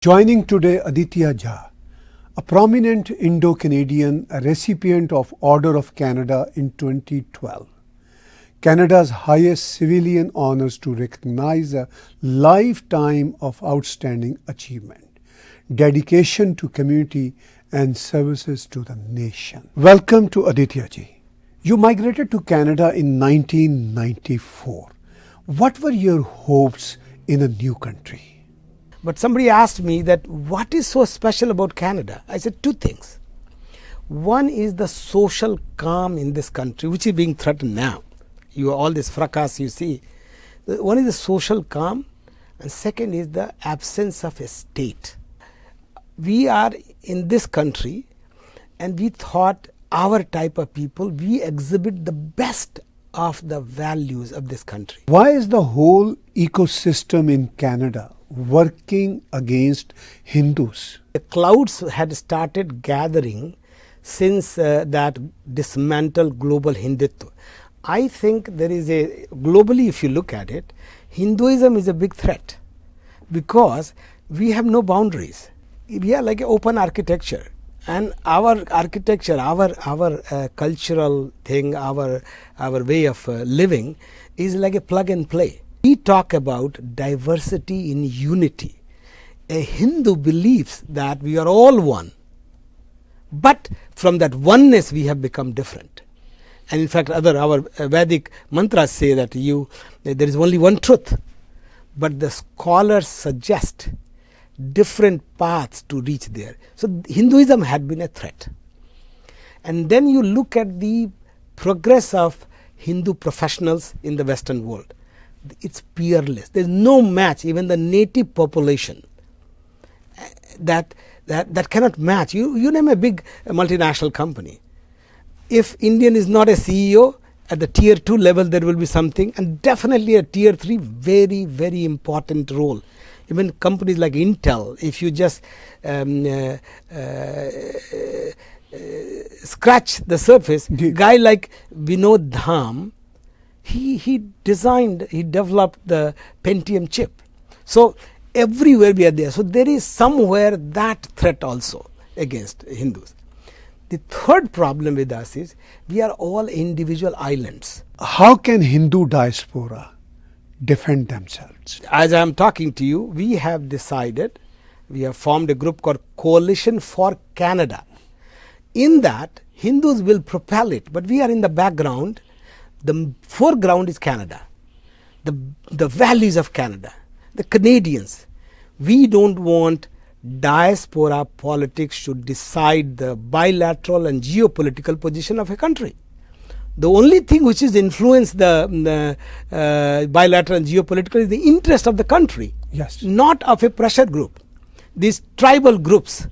Joining today Aditya Jha, a prominent Indo-Canadian, a recipient of Order of Canada in 2012, Canada's highest civilian honors to recognize a lifetime of outstanding achievement, dedication to community and services to the nation. Welcome to Aditya Ji. You migrated to Canada in 1994. What were your hopes in a new country? But somebody asked me that what is so special about Canada? I said two things. One is the social calm in this country, which is being threatened now. All this fracas you see. One is the social calm, and second is the absence of a state. We are in this country, and we thought our type of people, we exhibit the best of the values of this country. Why is the whole ecosystem in Canada working against Hindus? The clouds had started gathering since that dismantled global Hindutva. I think there is globally if you look at it, Hinduism is a big threat because we have no boundaries. We are like an open architecture, and our architecture, our cultural thing, our way of living is like a plug and play. We talk about diversity in unity. A Hindu believes that we are all one, but from that oneness we have become different. And in fact, our Vedic mantras say that there is only one truth, but the scholars suggest different paths to reach there. So Hinduism had been a threat. And then you look at the progress of Hindu professionals in the Western world. It's peerless. There's no match. Even the native population that cannot match. You name a big multinational company. If Indian is not a CEO, at the tier 2 level there will be something, and definitely a tier 3 very, very important role. Even companies like Intel, if you just scratch the surface, guy like Vinod Dham, he developed the Pentium chip. So everywhere we are there. So there is somewhere that threat also against Hindus. The third problem with us is we are all individual islands. How can Hindu diaspora defend themselves? As I am talking to you, we have decided, we have formed a group called Coalition for Canada. In that, Hindus will propel it, but we are in the background. The foreground is Canada, the values of Canada, the Canadians. We don't want diaspora politics to decide the bilateral and geopolitical position of a country. The only thing which is influenced the bilateral and geopolitical is the interest of the country, yes, not of a pressure group. These tribal groups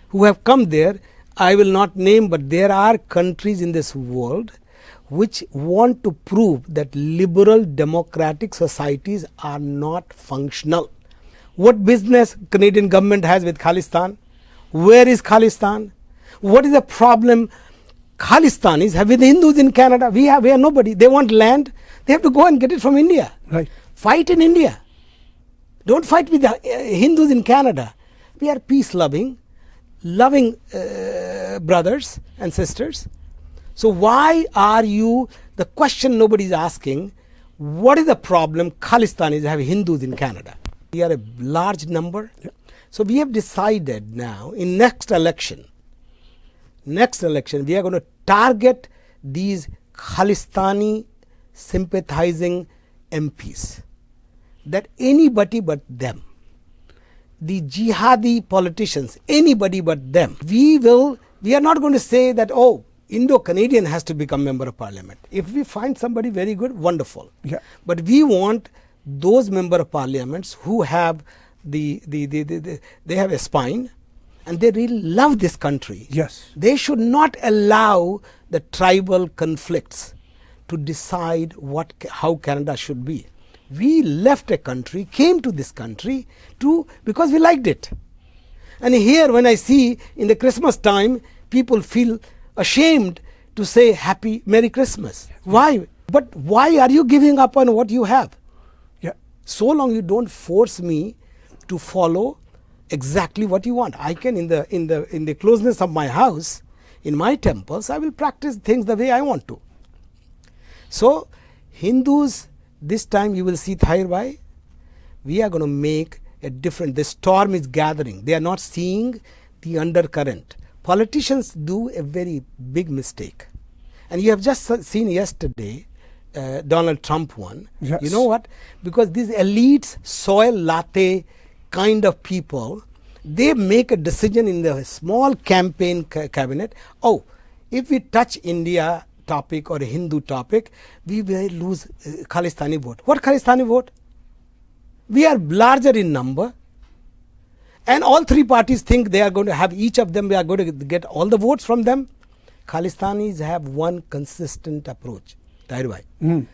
who have come there, I will not name, but there are countries in this world which want to prove that liberal democratic societies are not functional. What business Canadian government has with Khalistan? Where is Khalistan? What is the problem Khalistanis have with the Hindus in Canada? We are nobody. They want land. They have to go and get it from India. Right. Fight in India. Don't fight with the Hindus in Canada. We are peace-loving, loving brothers and sisters. So why are you, the question nobody is asking, what is the problem Khalistanis have Hindus in Canada? We are a large number. Yeah. So we have decided now in next election, we are going to target these Khalistani sympathizing MPs. That anybody but them, the jihadi politicians, anybody but them. We are not going to say that, oh, Indo-Canadian has to become member of parliament. If we find somebody very good, wonderful. Yeah. But we want those member of parliaments who have they have a spine and they really love this country. Yes. They should not allow the tribal conflicts to decide how Canada should be. We left a country, came to this country because we liked it. And here when I see in the Christmas time, people feel ashamed to say happy Merry Christmas. Why? But why are you giving up on what you have? Yeah. So long you don't force me to follow exactly what you want. I can, in the closeness of my house, in my temples, I will practice things the way I want to. So Hindus, this time you will see, Tahir Bhai, we are going to make a different, the storm is gathering. They are not seeing the undercurrent. Politicians do a very big mistake. And you have just seen yesterday, Donald Trump won. Yes. You know what? Because these elites, soil latte kind of people, they make a decision in the small campaign cabinet. Oh, if we touch India topic or a Hindu topic, we will lose Khalistani vote. What Khalistani vote? We are larger in number, and all three parties think they are going to have, each of them, we are going to get all the votes from them. Khalistanis have one consistent approach, Tahir Bhai.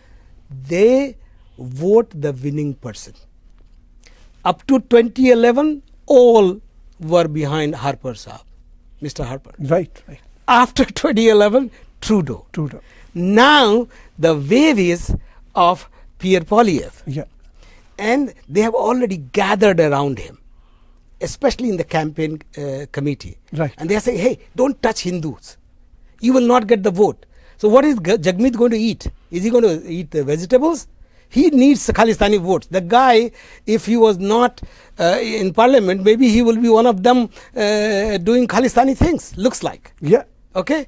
They vote the winning person. Up to 2011, all were behind Harper Saab, Mr. Harper. Right, right. After 2011, Trudeau. Now the wave is of Pierre Poilievre. Yeah. And they have already gathered around him, especially in the campaign committee. Right. And they are saying, hey, don't touch Hindus. You will not get the vote. So what is Jagmeet going to eat? Is he going to eat the vegetables? He needs Khalistani votes. The guy, if he was not in parliament, maybe he will be one of them doing Khalistani things, looks like. Yeah. Okay.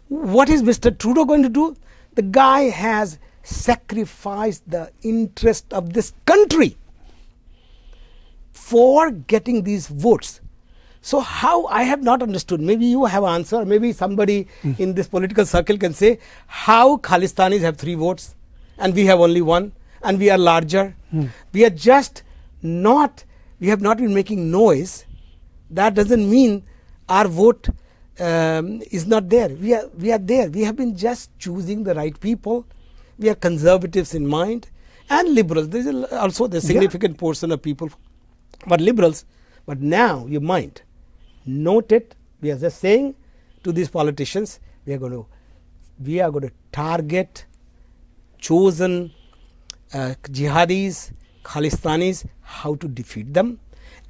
What is Mr. Trudeau going to do? The guy has sacrificed the interest of this country for getting these votes. So how, I have not understood, maybe you have an answer, maybe somebody in this political circle can say, how Khalistanis have 3 votes and we have only 1 and we are larger. We are just not, we have not been making noise. That doesn't mean our vote is not there. We are there. We have been just choosing the right people. We are conservatives in mind and liberals. There is also the significant portion of people, but liberals. But now you mind, note it. We are just saying to these politicians, we are going to target chosen jihadis, Khalistanis, how to defeat them.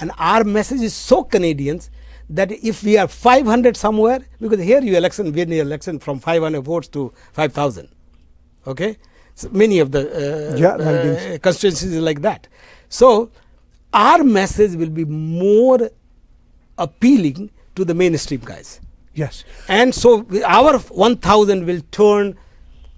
And our message is so Canadians that if we are 500 somewhere, because here you win the election from 500 votes to 5,000. Okay, so many of the constituencies is like that. So our message will be more appealing to the mainstream guys. Yes. And so our 1,000 will turn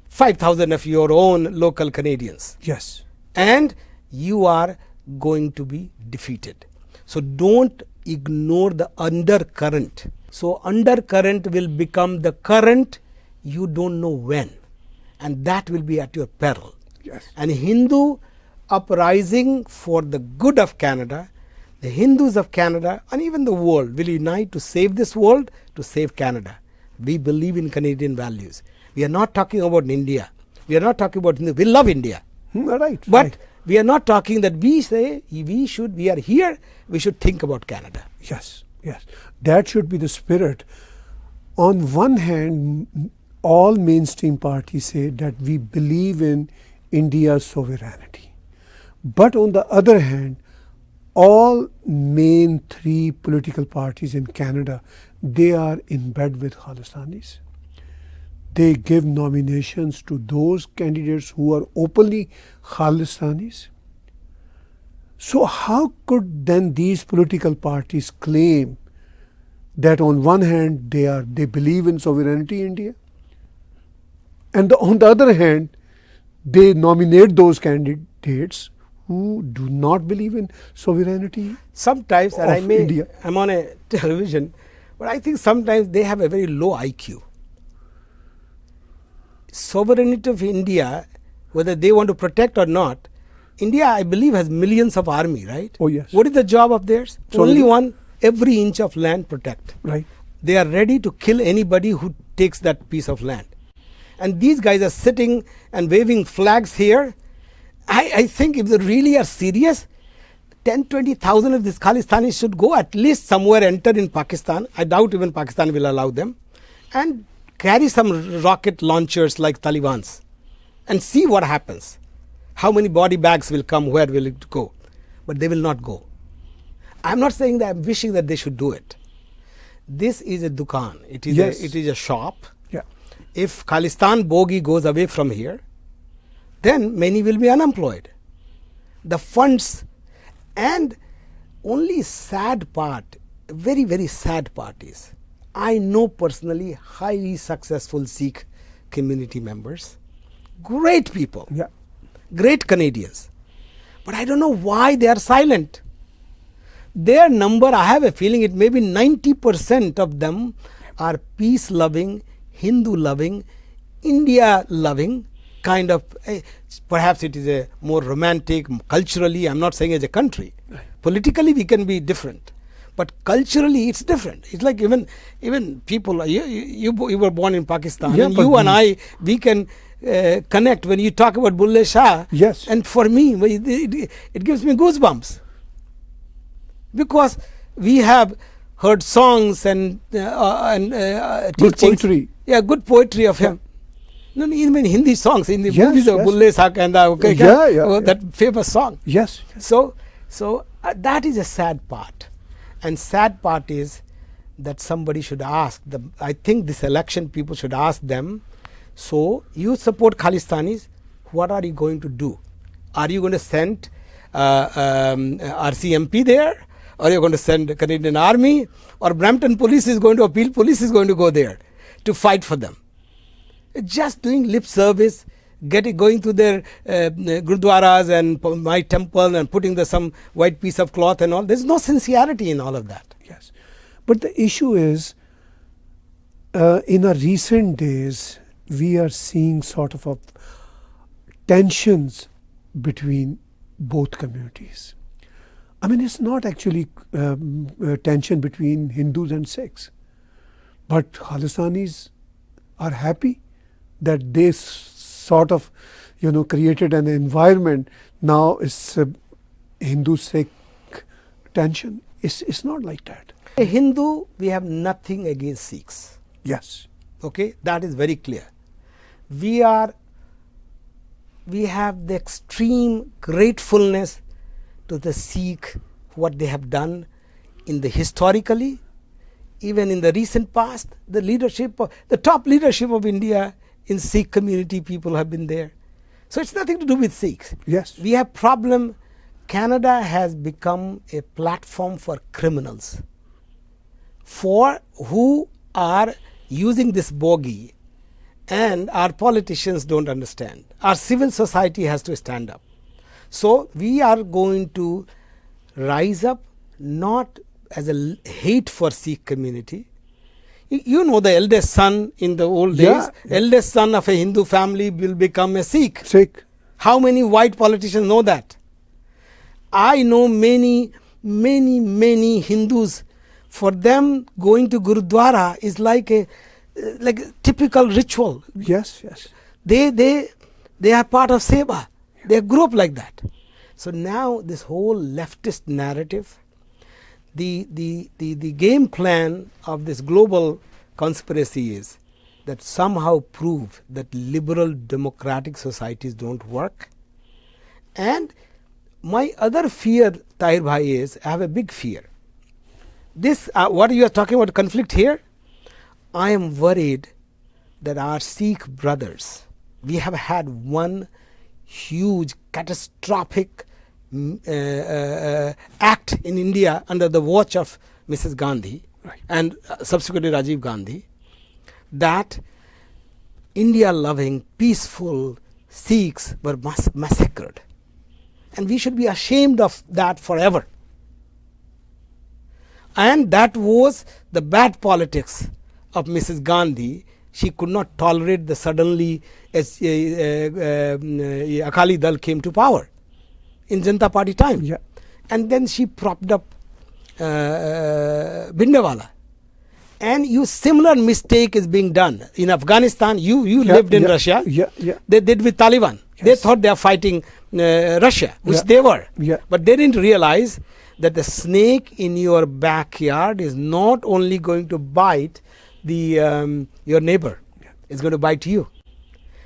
5,000 of your own local Canadians. Yes. And you are going to be defeated. So don't ignore the undercurrent. So undercurrent will become the current, you don't know when. And that will be at your peril. Yes. And Hindu uprising for the good of Canada, the Hindus of Canada and even the world will unite to save this world, to save Canada. We believe in Canadian values. We are not talking about India. We are not talking about India. We love India. Right. But we are not talking that we say we are here, we should think about Canada. Yes, yes. That should be the spirit. On one hand, all mainstream parties say that we believe in India's sovereignty. But on the other hand, all main 3 political parties in Canada, they are in bed with Khalistanis. They give nominations to those candidates who are openly Khalistanis. So how could then these political parties claim that on one hand they believe in sovereignty in India, and on the other hand they nominate those candidates who do not believe in sovereignty? Sometimes, and India. I'm on a television, but I think sometimes they have a very low IQ. Sovereignty of India, whether they want to protect or not, India, I believe, has millions of army, right? Oh, yes. What is the job of theirs? Only one, every inch of land protect. Right. They are ready to kill anybody who takes that piece of land. And these guys are sitting and waving flags here. I think if they really are serious, 10,000-20,000 of these Khalistanis should go at least somewhere, enter in Pakistan. I doubt even Pakistan will allow them. And carry some rocket launchers like Taliban's and see what happens. How many body bags will come, where will it go? But they will not go. I'm not saying that I'm wishing that they should do it. This is a dukan. It is Yes. it is a shop. Yeah. If Khalistan bogie goes away from here, then many will be unemployed. The funds, and only sad part, very, very sad part is, I know personally highly successful Sikh community members, great people, Yeah. great Canadians, but I don't know why they are silent. Their number, I have a feeling it may be 90% of them are peace-loving, Hindu-loving, India-loving kind of, perhaps it is a more romantic, culturally, I'm not saying as a country. Politically we can be different, but culturally it's different. It's like even people, you were born in Pakistan, Yeah, and but you and I, we can connect when you talk about Bulle Shah. Yes. And for me, it gives me goosebumps. Because we have heard songs and Good teachings. poetry. Yeah, good poetry of him. No, even Hindi songs, in the Yes, movies of yes. Bulle Shah Kehanda, okay, Yeah. that famous song. Yes. So that is a sad part. And sad part is that somebody should ask them. I think this election people should ask them, so you support Khalistanis, what are you going to do? Are you going to send RCMP there? Or are you going to send the Canadian Army? Or Brampton Police is going to, Appeal Police is going to go there to fight for them? Just doing lip service, going to their gurdwaras and my temple and putting some white piece of cloth and all. There's no sincerity in all of that. Yes. But the issue is, in our recent days, we are seeing sort of tensions between both communities. I mean, it's not actually tension between Hindus and Sikhs, but Khalistanis are happy that they sort of, created an environment. Now it's Hindu-Sikh tension. It's not like that. A Hindu, we have nothing against Sikhs. Yes. Okay, that is very clear. We have the extreme gratefulness to the Sikh, what they have done in the historically, even in the recent past. The top leadership of India in Sikh community, people have been there. So it's nothing to do with Sikhs. Yes. We have problem. Canada has become a platform for criminals, for who are using this bogie, and our politicians don't understand. Our civil society has to stand up. So we are going to rise up, not as a hate for Sikh community. You know, the eldest son in the old days, eldest son of a Hindu family will become a Sikh. Sikh. How many white politicians know that? I know many Hindus. For them, going to Gurudwara is like a typical ritual. Yes, yes. They are part of Seva. They grew up like that. So now this whole leftist narrative, the game plan of this global conspiracy is that somehow prove that liberal democratic societies don't work. And my other fear, Tahir Bhai, is I have a big fear. This, what you are talking about, conflict here, I am worried that our Sikh brothers, we have had one huge catastrophic act in India under the watch of Mrs. Gandhi, right, and subsequently Rajiv Gandhi, that India-loving, peaceful Sikhs were massacred. And we should be ashamed of that forever. And that was the bad politics of Mrs. Gandhi. She could not tolerate the suddenly as Akali Dal came to power in Janata Party time. Yeah. And then she propped up Bhindewala. And similar mistake is being done. In Afghanistan, you lived in Russia. Yeah. They did with Taliban. Yes. They thought they are fighting Russia, which they were. Yeah. But they didn't realize that the snake in your backyard is not only going to bite your neighbor, it's going to bite you.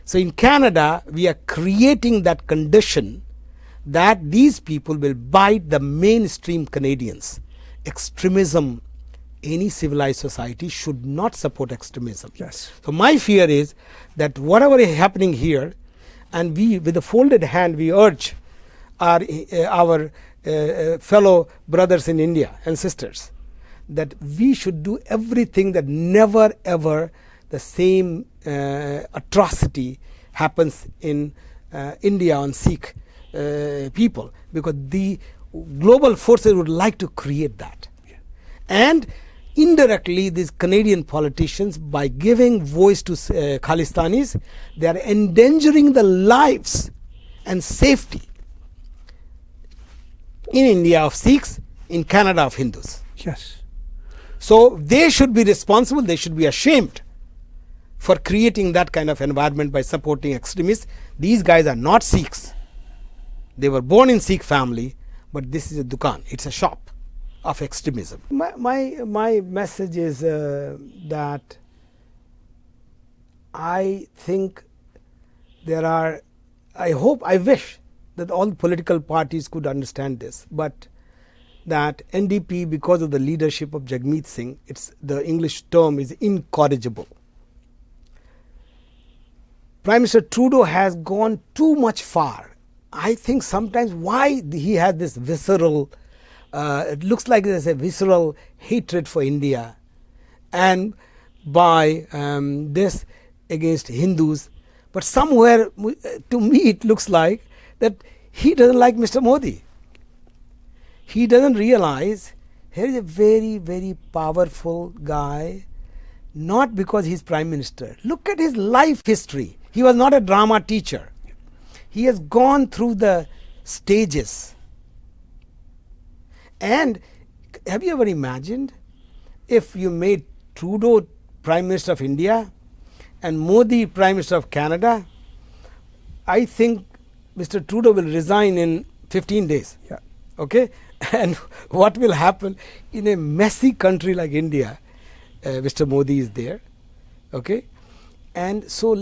So in Canada, we are creating that condition that these people will bite the mainstream Canadians. Extremism, any civilized society should not support extremism. Yes. So my fear is that whatever is happening here, and we, with a folded hand, we urge our fellow brothers in India and sisters that we should do everything that never ever the same atrocity happens in India on Sikh people, because the global forces would like to create that. Yeah. And indirectly, these Canadian politicians, by giving voice to Khalistanis, they are endangering the lives and safety in India of Sikhs, in Canada of Hindus. Yes. So they should be responsible, they should be ashamed for creating that kind of environment by supporting extremists. These guys are not Sikhs. They were born in Sikh family, but this is a dukan, it's a shop of extremism. My message is that I think I wish that all political parties could understand this, but that NDP, because of the leadership of Jagmeet Singh, the English term is incorrigible. Prime Minister Trudeau has gone too much far. I think sometimes why he has this visceral, it looks like there's a visceral hatred for India, and by this against Hindus. But somewhere, to me, it looks like that he doesn't like Mr. Modi. He doesn't realize here is a very, very powerful guy, not because he's Prime Minister. Look at his life history. He was not a drama teacher. He has gone through the stages. And have you ever imagined if you made Trudeau Prime Minister of India and Modi Prime Minister of Canada? I think Mr. Trudeau will resign in 15 days. Yeah. Okay? And what will happen in a messy country like India? Mr. Modi is there. Okay? And so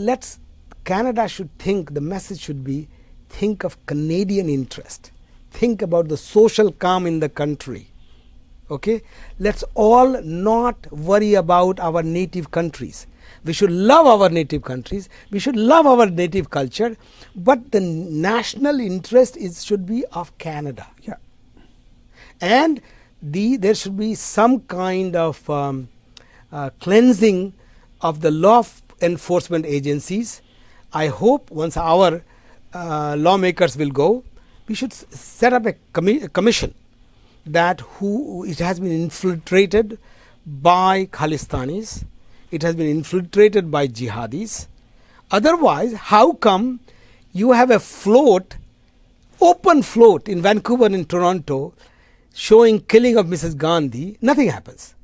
Canada should think, the message should be, think of Canadian interest. Think about the social calm in the country. Okay? Let's all not worry about our native countries. We should love our native countries. We should love our native culture. But the national interest should be of Canada. Yeah. And there should be some kind of cleansing of the law enforcement agencies. I hope once our lawmakers will go, we should set up a commission that it has been infiltrated by Khalistanis, it has been infiltrated by jihadis. Otherwise, how come you have a float, open float in Vancouver and in Toronto, showing killing of Mrs. Gandhi, nothing happens.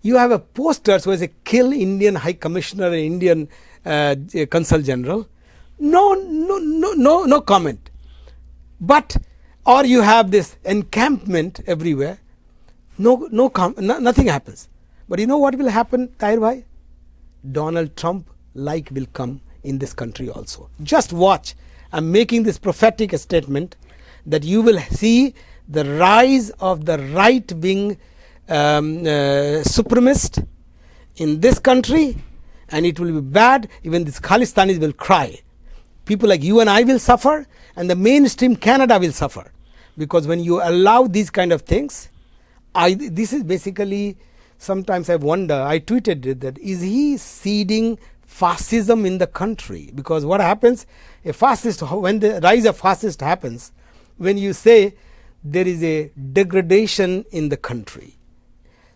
You have a poster where it's a kill Indian High Commissioner and Indian Consul General. No comment. But, or you have this encampment everywhere. Nothing happens. But you know what will happen, Tahir Bhai? Donald Trump will come in this country also. Just watch. I'm making this prophetic statement that you will see the rise of the right-wing supremacist in this country, and it will be bad. Even these Khalistanis will cry. People like you and I will suffer, and the mainstream Canada will suffer. Because when you allow these kind of things, this is basically, sometimes I wonder, I tweeted it, that is he seeding fascism in the country? Because what happens, when the rise of fascist happens, when you say there is a degradation in the country,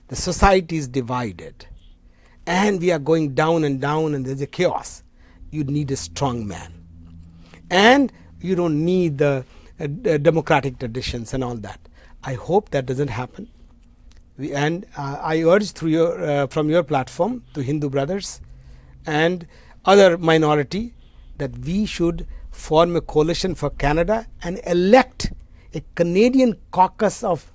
the society is divided, and we are going down and down, and there's a chaos, you need a strong man. And you don't need the democratic traditions and all that. I hope that doesn't happen. I urge from your platform to Hindu brothers and other minority that we should form a coalition for Canada and elect a Canadian caucus of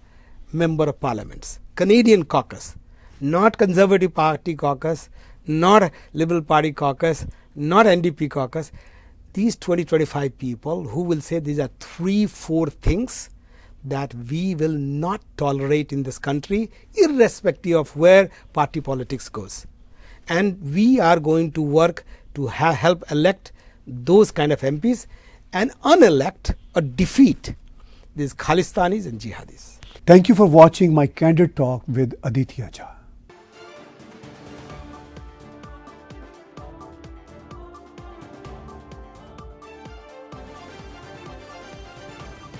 member of parliaments. Canadian caucus, not Conservative Party caucus, not Liberal Party caucus, not NDP caucus. these 20-25 people who will say these are 3-4 things that we will not tolerate in this country, irrespective of where party politics goes. And we are going to work to help elect those kind of MPs and unelect or defeat these Khalistanis and Jihadis. Thank you for watching my candid talk with Aditya Jha.